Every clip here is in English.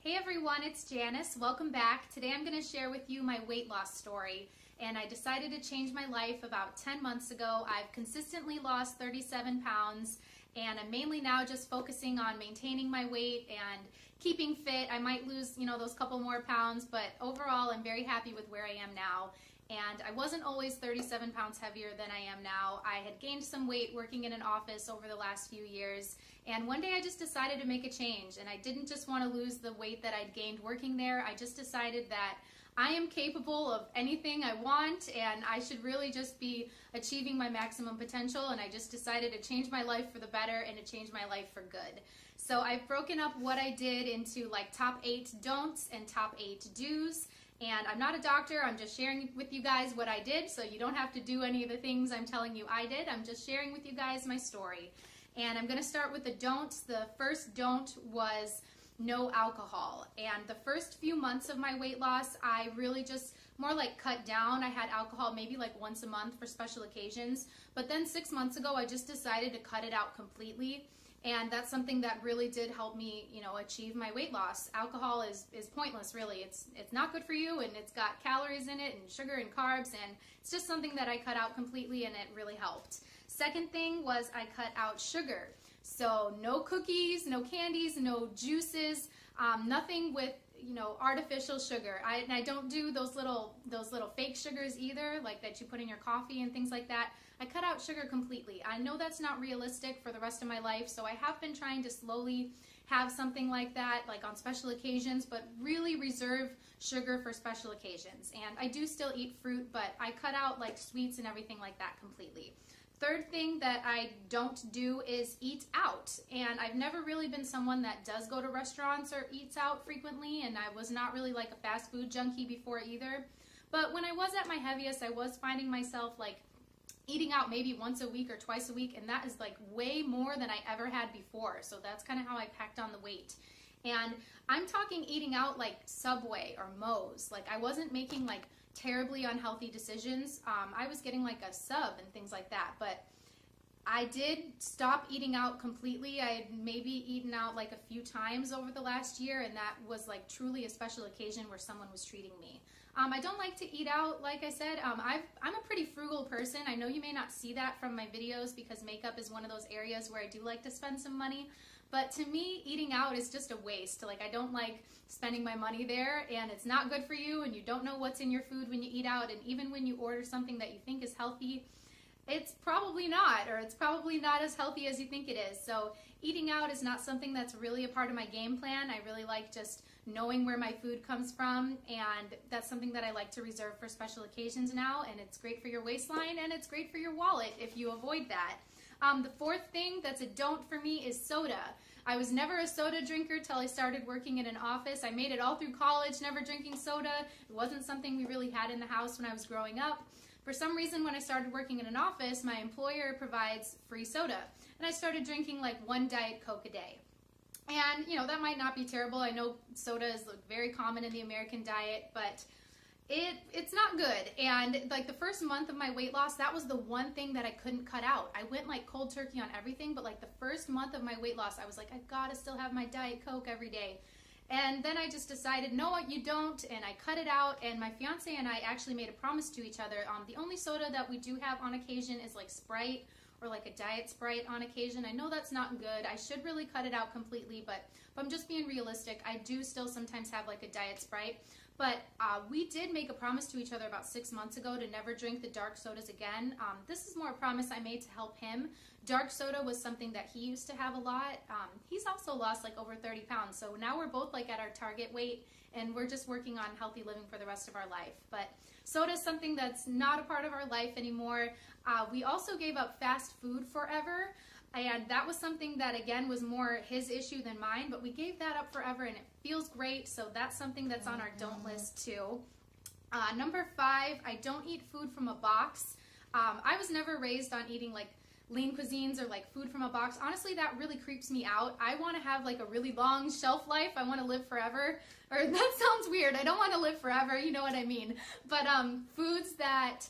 Hey everyone, it's Janice. Welcome back. Today I'm going to share with you my weight loss story. And I decided to change my life about 10 months ago. I've consistently lost 37 pounds and I'm mainly now just focusing on maintaining my weight and keeping fit. I might lose, those couple more pounds, but overall I'm very happy with where I am now. And I wasn't always 37 pounds heavier than I am now. I had gained some weight working in an office over the last few years. And one day I just decided to make a change. And I didn't just want to lose the weight that I'd gained working there. I just decided that I am capable of anything I want and I should really just be achieving my maximum potential. And I just decided to change my life for the better and to change my life for good. So I've broken up what I did into like top 8 don'ts and top 8 do's. And I'm not a doctor, I'm just sharing with you guys what I did, so you don't have to do any of the things I'm telling you I did. I'm just sharing with you guys my story. And I'm going to start with the don'ts. The first don't was no alcohol. And the first few months of my weight loss, I really just more like cut down. I had alcohol maybe like once a month for special occasions. But then 6 months ago, I just decided to cut it out completely. And that's something that really did help me, achieve my weight loss. Alcohol is pointless, really. It's not good for you, and it's got calories in it and sugar and carbs, and it's just something that I cut out completely, and it really helped. Second thing was I cut out sugar. So no cookies, no candies, no juices, nothing with artificial sugar. I don't do those little fake sugars either, like that you put in your coffee and things like that. I cut out sugar completely. I know that's not realistic for the rest of my life, so I have been trying to slowly have something like that, like on special occasions, but really reserve sugar for special occasions. And I do still eat fruit, but I cut out like sweets and everything like that completely. Third thing that I don't do is eat out. And I've never really been someone that does go to restaurants or eats out frequently, and I was not really like a fast food junkie before either. But when I was at my heaviest, I was finding myself like eating out maybe once a week or twice a week, and that is like way more than I ever had before. So that's kind of how I packed on the weight. And I'm talking eating out like Subway or Moe's. Like I wasn't making like terribly unhealthy decisions. I was getting like a sub and things like that, but I did stop eating out completely. I had maybe eaten out like a few times over the last year, and that was like truly a special occasion where someone was treating me. I don't like to eat out, like I said. I'm a pretty frugal person. I know you may not see that from my videos because makeup is one of those areas where I do like to spend some money. But to me, eating out is just a waste. Like, I don't like spending my money there, and it's not good for you, and you don't know what's in your food when you eat out, and even when you order something that you think is healthy, it's probably not, or it's probably not as healthy as you think it is. So eating out is not something that's really a part of my game plan. I really like just knowing where my food comes from, and that's something that I like to reserve for special occasions now, and it's great for your waistline, and it's great for your wallet if you avoid that. The fourth thing that's a don't for me is soda. I was never a soda drinker till I started working in an office. I made it all through college, never drinking soda. It wasn't something we really had in the house when I was growing up. For some reason, when I started working in an office, my employer provides free soda. And I started drinking like 1 Diet Coke a day. And, that might not be terrible. I know soda is very common in the American diet, but it's not good. And like the first month of my weight loss, that was the one thing that I couldn't cut out. I went like cold turkey on everything, but like the first month of my weight loss, I was like, I've got to still have my Diet Coke every day. And then I just decided, no, you don't, and I cut it out, and my fiance and I actually made a promise to each other. The only soda that we do have on occasion is like Sprite, or like a Diet Sprite on occasion. I know that's not good. I should really cut it out completely, but if I'm just being realistic, I do still sometimes have like a Diet Sprite. But we did make a promise to each other about 6 months ago to never drink the dark sodas again. This is more a promise I made to help him. Dark soda was something that he used to have a lot. He's also lost like over 30 pounds. So now we're both like at our target weight, and we're just working on healthy living for the rest of our life. But soda is something that's not a part of our life anymore. We also gave up fast food forever. And that was something that, again, was more his issue than mine, but we gave that up forever, and it feels great, so that's something that's on our don't list, too. Number 5, I don't eat food from a box. I was never raised on eating, like, lean cuisines or, like, food from a box. Honestly, that really creeps me out. I want to have, like, a really long shelf life. I want to live forever. Or, that sounds weird. I don't want to live forever. You know what I mean. But foods that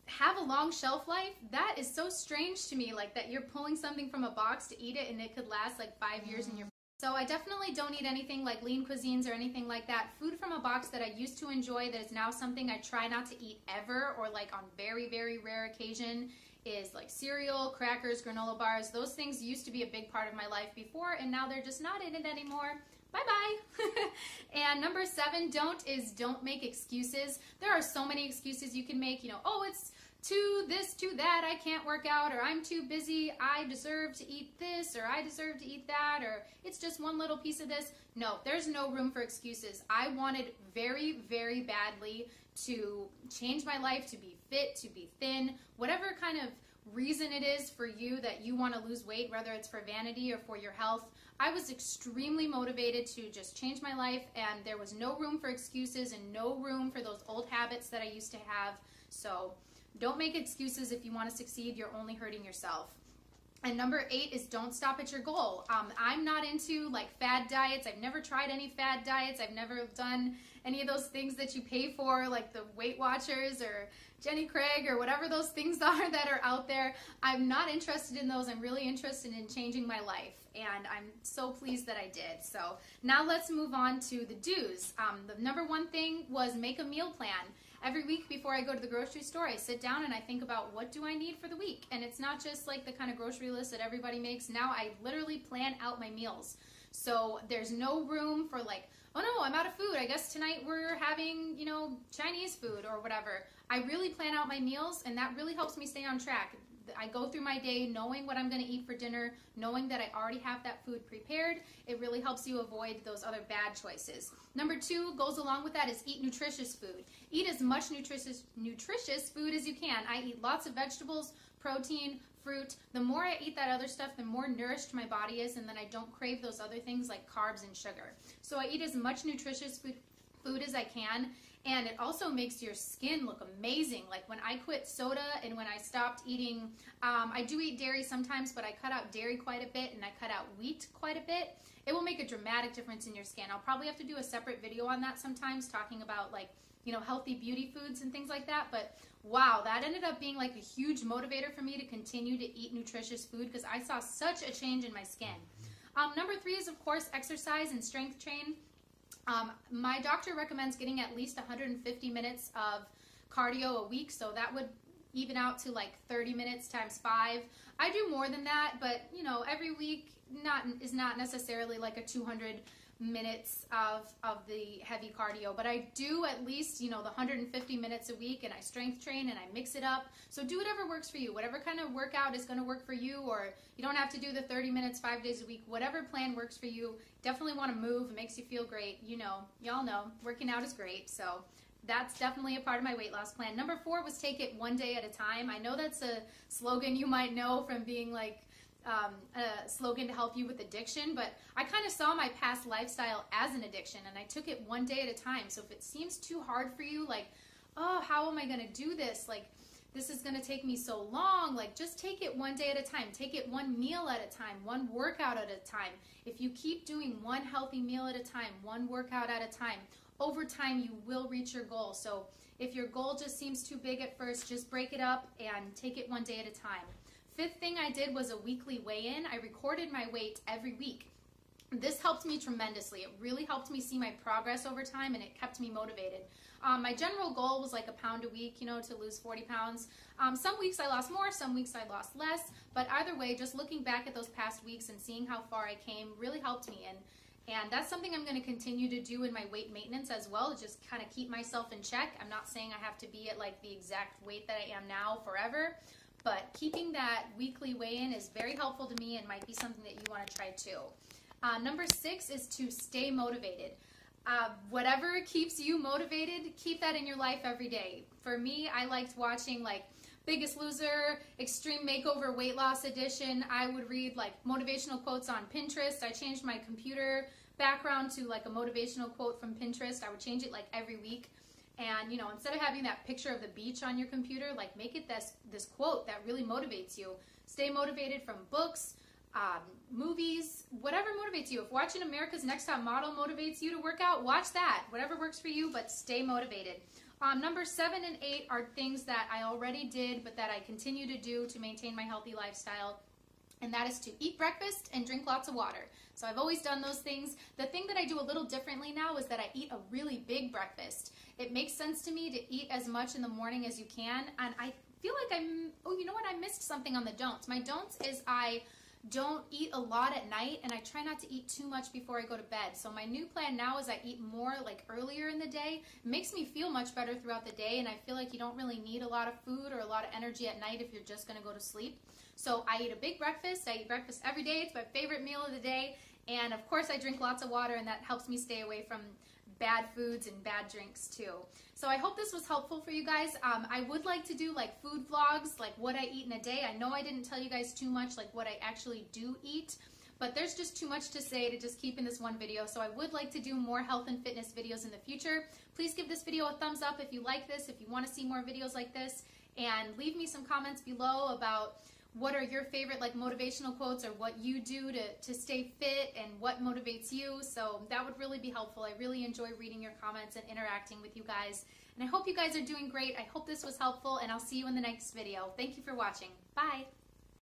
have a long shelf life, that is so strange to me, like that you're pulling something from a box to eat it and it could last like 5 years in your So I definitely don't eat anything like lean cuisines or anything like that. Food from a box that I used to enjoy that is now something I try not to eat ever, or like on very, very rare occasion, is like cereal, crackers, granola bars. Those things used to be a big part of my life before, and now they're just not in it anymore. Bye-bye. And number 7, don't make excuses. There are so many excuses you can make. You know, oh, it's too this, too that, I can't work out, or I'm too busy, I deserve to eat this, or I deserve to eat that, or it's just one little piece of this. No, there's no room for excuses. I wanted very, very badly to change my life, to be fit, to be thin, whatever kind of reason it is for you that you want to lose weight, whether it's for vanity or for your health. I was extremely motivated to just change my life, and there was no room for excuses and no room for those old habits that I used to have. So don't make excuses. If you want to succeed, you're only hurting yourself. And number 8 is don't stop at your goal. I'm not into like fad diets. I've never tried any fad diets. I've never done any of those things that you pay for, like the Weight Watchers or Jenny Craig or whatever those things are that are out there. I'm not interested in those. I'm really interested in changing my life, and I'm so pleased that I did. So now let's move on to the do's. The number 1 thing was make a meal plan. Every week before I go to the grocery store, I sit down and I think about what do I need for the week. And it's not just like the kind of grocery list that everybody makes. Now I literally plan out my meals. So there's no room for like, oh no, I'm out of food. I guess tonight we're having, you know, Chinese food or whatever. I really plan out my meals, and that really helps me stay on track. I go through my day knowing what I'm going to eat for dinner, knowing that I already have that food prepared. It really helps you avoid those other bad choices. Number 2 goes along with that is eat nutritious food. Eat as much nutritious food as you can. I eat lots of vegetables, protein, fruit. The more I eat that other stuff, the more nourished my body is, and then I don't crave those other things like carbs and sugar. So I eat as much nutritious food as I can. And it also makes your skin look amazing. Like when I quit soda and when I stopped eating, I do eat dairy sometimes, but I cut out dairy quite a bit and I cut out wheat quite a bit. It will make a dramatic difference in your skin. I'll probably have to do a separate video on that sometimes, talking about like, you know, healthy beauty foods and things like that. But wow, that ended up being like a huge motivator for me to continue to eat nutritious food because I saw such a change in my skin. Number 3 is, of course, exercise and strength train. My doctor recommends getting at least 150 minutes of cardio a week, so that would even out to like 30 minutes times 5. I do more than that, but you know, every week is not necessarily like a 200 minutes of the heavy cardio, but I do at least, you know, the 150 minutes a week, and I strength train and I mix it up. So do whatever works for you, whatever kind of workout is going to work for you, or you don't have to do the 30 minutes 5 days a week, whatever plan works for you. Definitely want to move. It makes you feel great. You know, y'all know working out is great. So that's definitely a part of my weight loss plan. Number 4 was take it one day at a time. I know that's a slogan you might know from being like a slogan to help you with addiction, but I kind of saw my past lifestyle as an addiction, and I took it one day at a time. So if it seems too hard for you, like, oh, how am I going to do this? Like, this is going to take me so long. Like, just take it one day at a time. Take it one meal at a time, one workout at a time. If you keep doing one healthy meal at a time, one workout at a time, over time you will reach your goal. So if your goal just seems too big at first, just break it up and take it one day at a time. 5th thing I did was a weekly weigh-in. I recorded my weight every week. This helped me tremendously. It really helped me see my progress over time, and it kept me motivated. My general goal was like a pound a week, you know, to lose 40 pounds. Some weeks I lost more, some weeks I lost less, but either way, just looking back at those past weeks and seeing how far I came really helped me. And that's something I'm going to continue to do in my weight maintenance as well, just kind of keep myself in check. I'm not saying I have to be at like the exact weight that I am now forever, but keeping that weekly weigh-in is very helpful to me and might be something that you want to try too. Number 6 is to stay motivated. Whatever keeps you motivated, keep that in your life every day. For me, I liked watching like Biggest Loser, Extreme Makeover Weight Loss Edition. I would read like motivational quotes on Pinterest. I changed my computer background to like a motivational quote from Pinterest. I would change it like every week. And, you know, instead of having that picture of the beach on your computer, like make it this quote that really motivates you. Stay motivated from books, movies, whatever motivates you. If watching America's Next Top Model motivates you to work out, watch that. Whatever works for you, but stay motivated. Number 7 and 8 are things that I already did, but that I continue to do to maintain my healthy lifestyle. and that is to eat breakfast and drink lots of water. So I've always done those things. The thing that I do a little differently now is that I eat a really big breakfast. It makes sense to me to eat as much in the morning as you can, and I feel like you know what, I missed something on the don'ts. My don'ts is I don't eat a lot at night, and I try not to eat too much before I go to bed. So my new plan now is I eat more like earlier in the day. It makes me feel much better throughout the day, and I feel like you don't really need a lot of food or a lot of energy at night if you're just going to go to sleep. So I eat a big breakfast. I eat breakfast every day. It's my favorite meal of the day. And of course I drink lots of water, and that helps me stay away from bad foods and bad drinks too. So I hope this was helpful for you guys. I would like to do like food vlogs, like what I eat in a day. I know I didn't tell you guys too much like what I actually do eat, but there's just too much to say to just keep in this one video. So I would like to do more health and fitness videos in the future. Please give this video a thumbs up if you like this, if you want to see more videos like this, and leave me some comments below about what are your favorite like motivational quotes, or what you do to stay fit and what motivates you. So that would really be helpful. I really enjoy reading your comments and interacting with you guys. And I hope you guys are doing great. I hope this was helpful, and I'll see you in the next video. Thank you for watching. Bye.